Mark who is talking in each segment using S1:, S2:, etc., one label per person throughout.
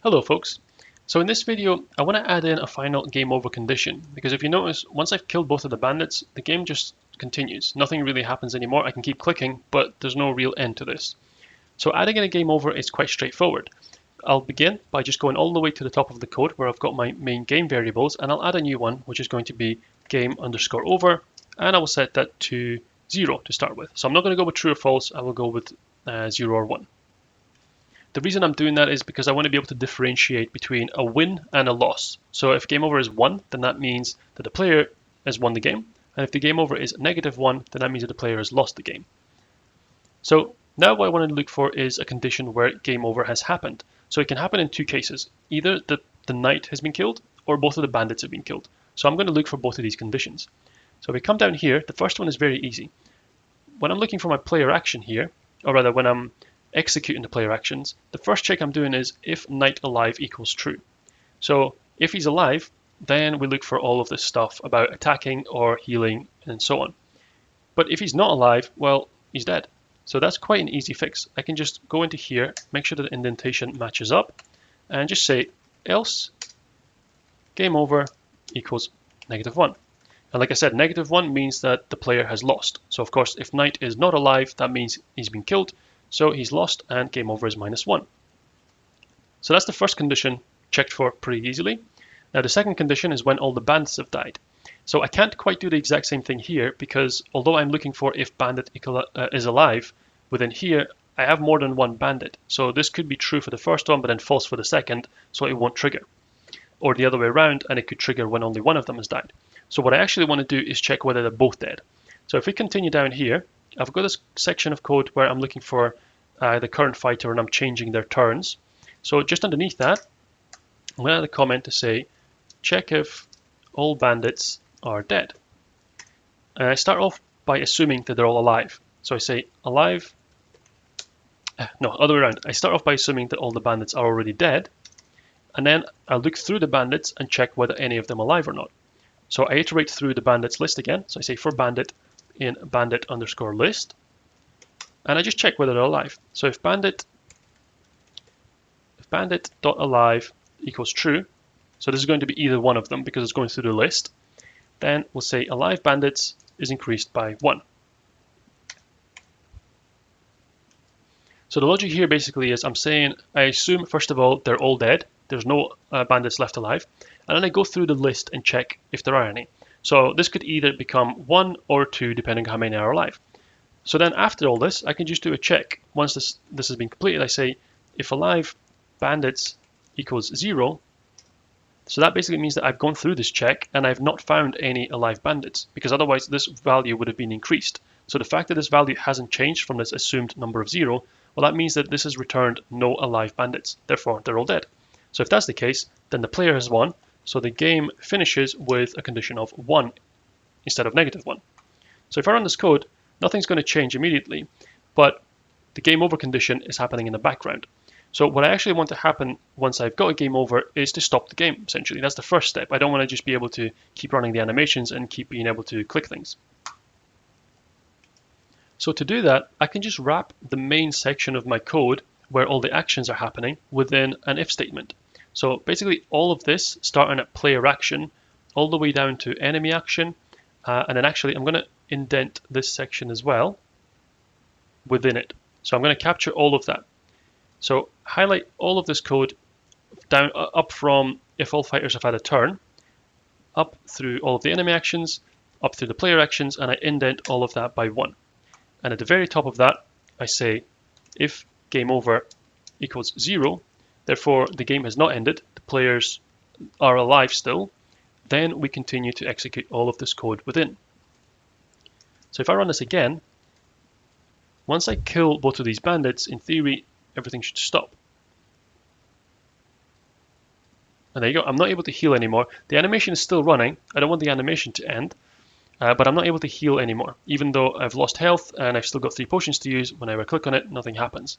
S1: Hello folks. So in this video, I want to add in a final game over condition, because if you notice, once I've killed both of the bandits, the game just continues. Nothing really happens anymore. I can keep clicking, but there's no real end to this. So adding in a game over is quite straightforward. I'll begin by just going all the way to the top of the code where I've got my main game variables, and I'll add a new one, which is going to be game_over, and I will set that to 0 to start with. So I'm not going to go with true or false, I will go with 0 or 1. The reason I'm doing that is because I want to be able to differentiate between a win and a loss. So if game over is 1, then that means that the player has won the game. And if the game over is -1, then that means that the player has lost the game. So now what I want to look for is a condition where game over has happened. So it can happen in two cases. Either the knight has been killed or both of the bandits have been killed. So I'm going to look for both of these conditions. So if we come down here, the first one is very easy. When I'm looking for my player action here, or rather when I'm executing the player actions, the first check I'm doing is if knight alive equals true. So if he's alive, then we look for all of this stuff about attacking or healing and so on. But if he's not alive, well, he's dead. So that's quite an easy fix. I can just go into here, make sure that the indentation matches up, and just say else game over equals -1. And like I said, -1 means that the player has lost. So of course, if knight is not alive, that means he's been killed. So he's lost and game over is -1. So that's the first condition checked for pretty easily. Now the second condition is when all the bandits have died. So I can't quite do the exact same thing here because although I'm looking for if bandit is alive, within here I have more than one bandit. So this could be true for the first one but then false for the second, so it won't trigger. Or the other way around, and it could trigger when only one of them has died. So what I actually want to do is check whether they're both dead. So if we continue down here, I've got this section of code where I'm looking for the current fighter and I'm changing their turns. So just underneath that, I'm going to add a comment to say, check if all bandits are dead. And I start off by assuming that they're all alive. So I say alive, no, other way around. I start off by assuming that all the bandits are already dead. And then I look through the bandits and check whether any of them are alive or not. So I iterate through the bandits list again. So I say for bandit in bandit_list. And I just check whether they're alive. So if bandit.alive equals true, so this is going to be either one of them because it's going through the list, then we'll say alive bandits is increased by 1. So the logic here basically is I'm saying I assume first of all they're all dead. There's no bandits left alive. And then I go through the list and check if there are any. So this could either become 1 or 2 depending on how many are alive. So then after all this, I can just do a check. Once this has been completed, I say if alive bandits equals 0. So that basically means that I've gone through this check and I've not found any alive bandits, because otherwise this value would have been increased. So the fact that this value hasn't changed from this assumed number of 0, well, that means that this has returned no alive bandits. Therefore, they're all dead. So if that's the case, then the player has won. So the game finishes with a condition of 1 instead of -1. So if I run this code, nothing's going to change immediately, but the game over condition is happening in the background. So what I actually want to happen once I've got a game over is to stop the game, essentially. That's the first step. I don't want to just be able to keep running the animations and keep being able to click things. So to do that, I can just wrap the main section of my code where all the actions are happening within an if statement. So basically all of this starting at player action all the way down to enemy action, and then actually I'm going to indent this section as well within it. So I'm going to capture all of that. So highlight all of this code down up from if all fighters have had a turn, up through all of the enemy actions, up through the player actions, and I indent all of that by 1. And at the very top of that, I say if game over equals 0, therefore the game has not ended, the players are alive still, then we continue to execute all of this code within. So if I run this again, once I kill both of these bandits, in theory, everything should stop. And there you go, I'm not able to heal anymore. The animation is still running. I don't want the animation to end, but I'm not able to heal anymore. Even though I've lost health and I've still got 3 potions to use, whenever I click on it, nothing happens.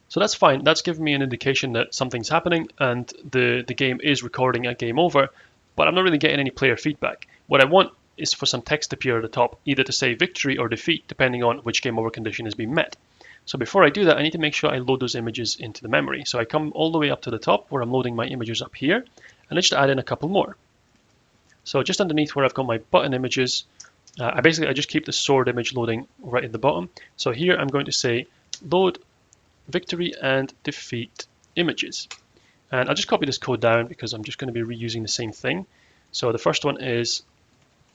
S1: So that's fine. That's giving me an indication that something's happening and the game is recording a game over, but I'm not really getting any player feedback. What I want is for some text to appear at the top, either to say victory or defeat, depending on which game over condition is being met. So before I do that, I need to make sure I load those images into the memory. So I come all the way up to the top where I'm loading my images up here, and I just add in a couple more. So just underneath where I've got my button images, I just keep the sword image loading right at the bottom. So here I'm going to say load victory and defeat images. And I'll just copy this code down because I'm just going to be reusing the same thing. So the first one is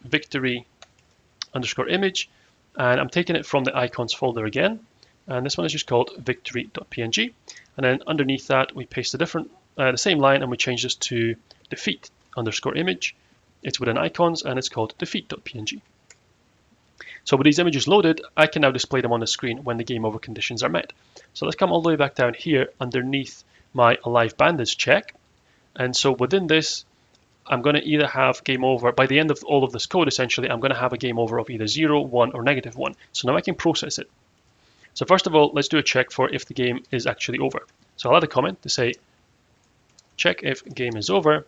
S1: victory underscore image, and I'm taking it from the icons folder again. And this one is just called victory.png. And then underneath that, we paste the same line, and we change this to defeat underscore image. It's within icons, and it's called defeat.png. So with these images loaded, I can now display them on the screen when the game over conditions are met. So let's come all the way back down here underneath my alive bandits check. And so within this, I'm going to either have game over, by the end of all of this code, essentially, I'm going to have a game over of either 0, 1, or -1. So now I can process it. So first of all, let's do a check for if the game is actually over. So I'll add a comment to say, check if game is over.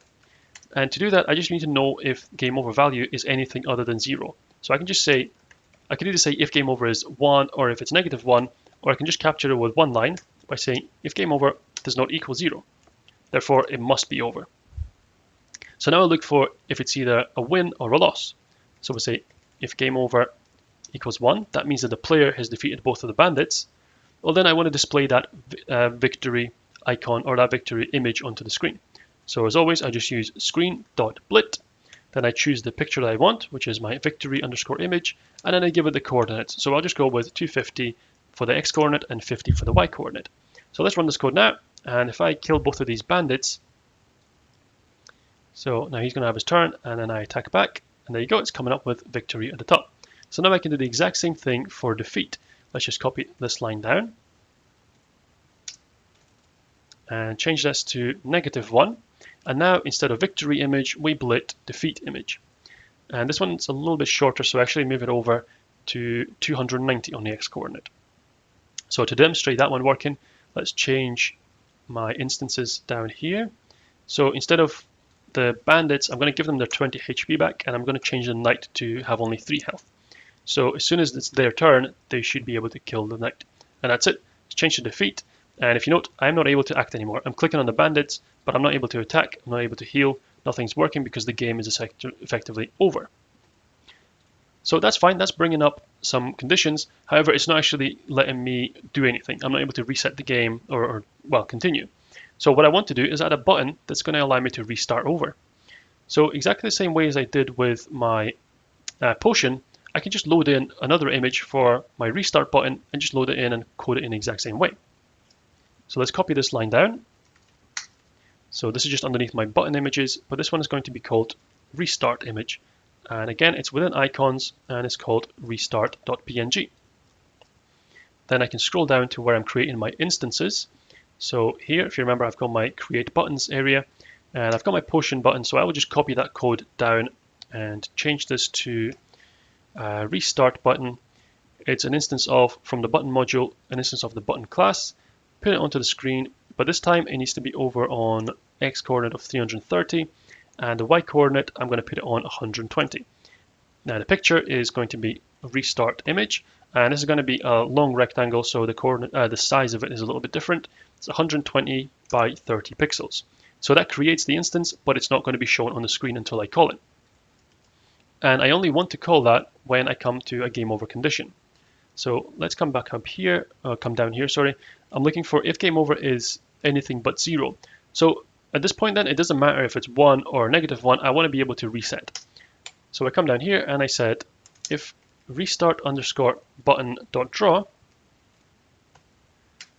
S1: And to do that, I just need to know if game over value is anything other than 0. So I can just say, I can either say if game over is 1 or if it's -1, or I can just capture it with one line by saying if game over does not equal 0. Therefore, it must be over. So now I look for if it's either a win or a loss. So we'll say if game over equals 1, that means that the player has defeated both of the bandits. Well, then I want to display that victory icon or that victory image onto the screen. So as always, I just use screen.blit. Then I choose the picture that I want, which is my victory underscore image, and then I give it the coordinates. So I'll just go with 250 for the x coordinate and 50 for the y coordinate. So let's run this code now. And if I kill both of these bandits, so now he's going to have his turn, and then I attack back, and there you go, it's coming up with victory at the top. So now I can do the exact same thing for defeat. Let's just copy this line down and change this to -1. And now instead of victory image, we blit defeat image. And this one's a little bit shorter, so I actually move it over to 290 on the x coordinate. So to demonstrate that one working, let's change my instances down here. So instead of the bandits, I'm going to give them their 20 HP back, and I'm going to change the knight to have only 3 health. So as soon as it's their turn, they should be able to kill the knight. And that's it. It's changed to defeat. And if you note, I'm not able to act anymore. I'm clicking on the bandits, but I'm not able to attack. I'm not able to heal. Nothing's working because the game is effectively over. So that's fine. That's bringing up some conditions. However, it's not actually letting me do anything. I'm not able to reset the game or continue. So what I want to do is add a button that's going to allow me to restart over. So exactly the same way as I did with my potion, I can just load in another image for my restart button and just load it in and code it in the exact same way. So let's copy this line down. So this is just underneath my button images, but this one is going to be called restart image. And again, it's within icons and it's called restart.png. Then I can scroll down to where I'm creating my instances. So here, if you remember, I've got my create buttons area and I've got my potion button. So I will just copy that code down and change this to restart button. It's an instance of, from the button module, an instance of the button class. Put it onto the screen, but this time it needs to be over on x coordinate of 330 and the y coordinate I'm going to put it on 120. Now the picture is going to be a restart image, and this is going to be a long rectangle, so the size of it is a little bit different. It's 120 by 30 pixels. So that creates the instance, but it's not going to be shown on the screen until I call it. And I only want to call that when I come to a game over condition. So let's come back up here, come down here, sorry. I'm looking for if game over is anything but 0. So at this point then, it doesn't matter if it's 1 or -1, I want to be able to reset. So I come down here and I said if restart underscore button.draw.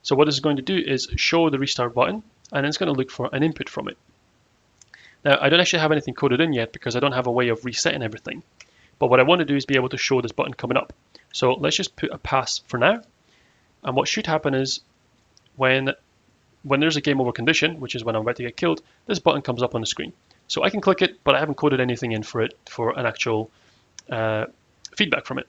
S1: So what it's going to do is show the restart button, and it's going to look for an input from it. Now I don't actually have anything coded in yet because I don't have a way of resetting everything. But what I want to do is be able to show this button coming up. So let's just put a pass for now. And what should happen is when there's a game over condition, which is when I'm about to get killed, this button comes up on the screen. So I can click it, but I haven't coded anything in for it for an actual feedback from it.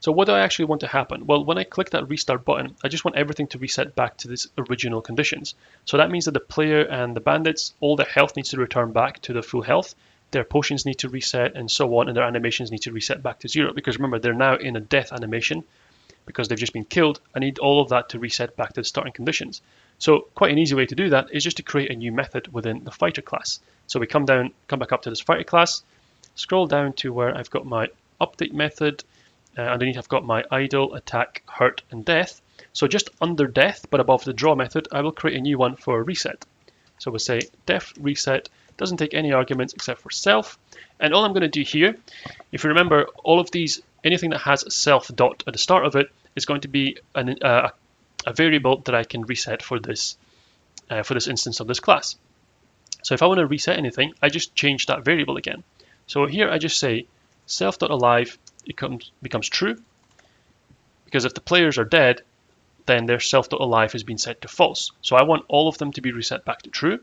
S1: So what do I actually want to happen? Well, when I click that restart button, I just want everything to reset back to its original conditions. So that means that the player and the bandits, all their health needs to return back to the full health. Their potions need to reset and so on, and their animations need to reset back to 0. Because remember, they're now in a death animation. because they've just been killed. I need all of that to reset back to the starting conditions. So quite an easy way to do that is just to create a new method within the fighter class. So we come back up to this fighter class, scroll down to where I've got my update method. Underneath I've got my idle, attack, hurt, and death. So just under death, but above the draw method, I will create a new one for reset. So we'll say def reset, doesn't take any arguments except for self. And all I'm going to do here, if you remember, all of these, anything that has self dot at the start of it is going to be a variable that I can reset for this instance of this class. So if I want to reset anything, I just change that variable again. So here I just say self.alive becomes true, because if the players are dead, then their self.alive has been set to false. So I want all of them to be reset back to true.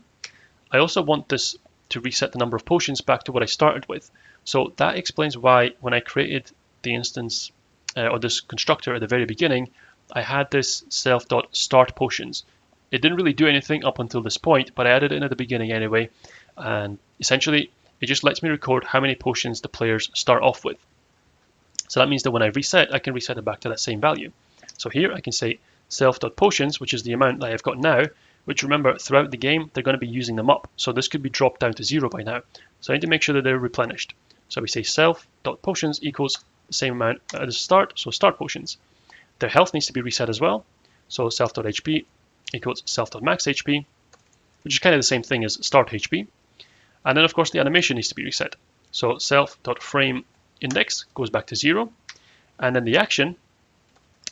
S1: I also want this to reset the number of potions back to what I started with. So that explains why when I created the instance or this constructor at the very beginning, I had this self.start potions. It didn't really do anything up until this point, but I added it in at the beginning anyway. And essentially, it just lets me record how many potions the players start off with. So that means that when I reset, I can reset it back to that same value. So here I can say self.potions, which is the amount that I've got now, which remember, throughout the game, they're going to be using them up. So this could be dropped down to 0 by now. So I need to make sure that they're replenished. So we say self.potions equals the same amount at the start, so start potions. Their health needs to be reset as well. So self.hp equals self.max HP, which is kind of the same thing as start HP. And then of course the animation needs to be reset. So self.frame index goes back to 0. And then the action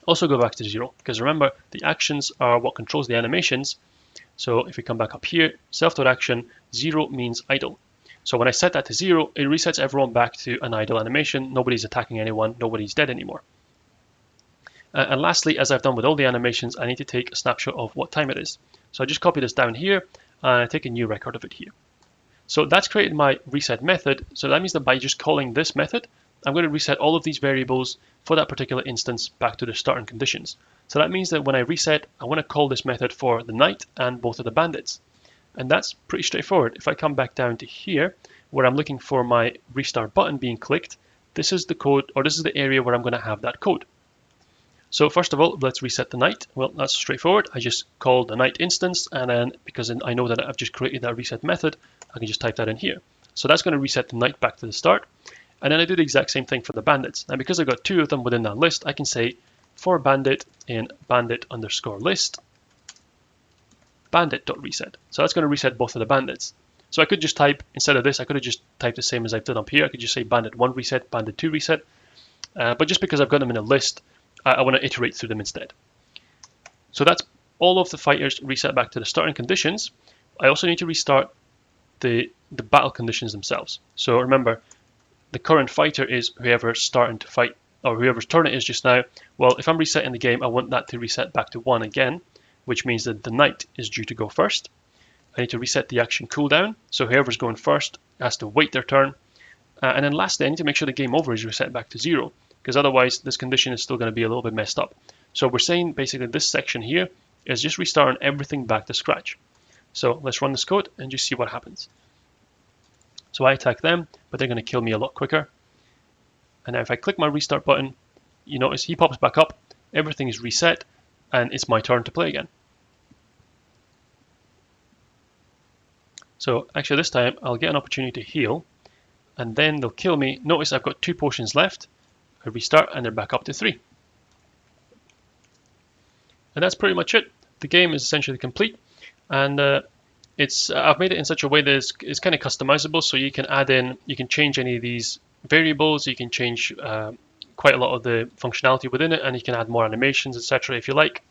S1: also go back to 0, because remember, the actions are what controls the animations. So if we come back up here, self.action, 0 means idle. So when I set that to 0, it resets everyone back to an idle animation. Nobody's attacking anyone, nobody's dead anymore. And lastly, as I've done with all the animations, I need to take a snapshot of what time it is. So I just copy this down here, and I take a new record of it here. So that's created my reset method. So that means that by just calling this method, I'm going to reset all of these variables for that particular instance back to their starting conditions. So that means that when I reset, I want to call this method for the knight and both of the bandits. And that's pretty straightforward. If I come back down to here, where I'm looking for my restart button being clicked, this is the code, or this is the area where I'm going to have that code. So first of all, let's reset the knight. Well, that's straightforward. I just call the knight instance, and then because I know that I've just created that reset method, I can just type that in here. So that's going to reset the knight back to the start. And then I do the exact same thing for the bandits. And because I've got 2 of them within that list, I can say for bandit in bandit_list, bandit.reset. So that's going to reset both of the bandits. So I could just type, instead of this, I could have just typed the same as I've done up here. I could just say bandit1 reset, bandit2 reset. But just because I've got them in a list, I want to iterate through them instead. So that's all of the fighters reset back to the starting conditions. I also need to restart the battle conditions themselves. So remember, the current fighter is whoever's starting to fight, or whoever's turn it is just now. Well, if I'm resetting the game, I want that to reset back to 1 again, which means that the knight is due to go first. I need to reset the action cooldown, so whoever's going first has to wait their turn. And then lastly, I need to make sure the game over is reset back to 0, because otherwise this condition is still going to be a little bit messed up. So we're saying basically this section here is just restarting everything back to scratch. So let's run this code and just see what happens. So I attack them, but they're going to kill me a lot quicker. And now if I click my restart button, you notice he pops back up, everything is reset, and it's my turn to play again. So actually this time I'll get an opportunity to heal, and then they'll kill me. Notice I've got 2 potions left. I restart and they're back up to 3. And that's pretty much it. The game is essentially complete, and I've made it in such a way that it's kind of customizable, so you can add in, you can change any of these variables, you can change quite a lot of the functionality within it, and you can add more animations, etc. if you like.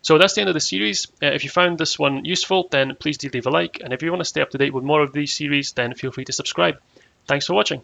S1: So that's the end of the series. If you found this one useful, then please do leave a like, and if you want to stay up to date with more of these series, then feel free to subscribe. Thanks for watching.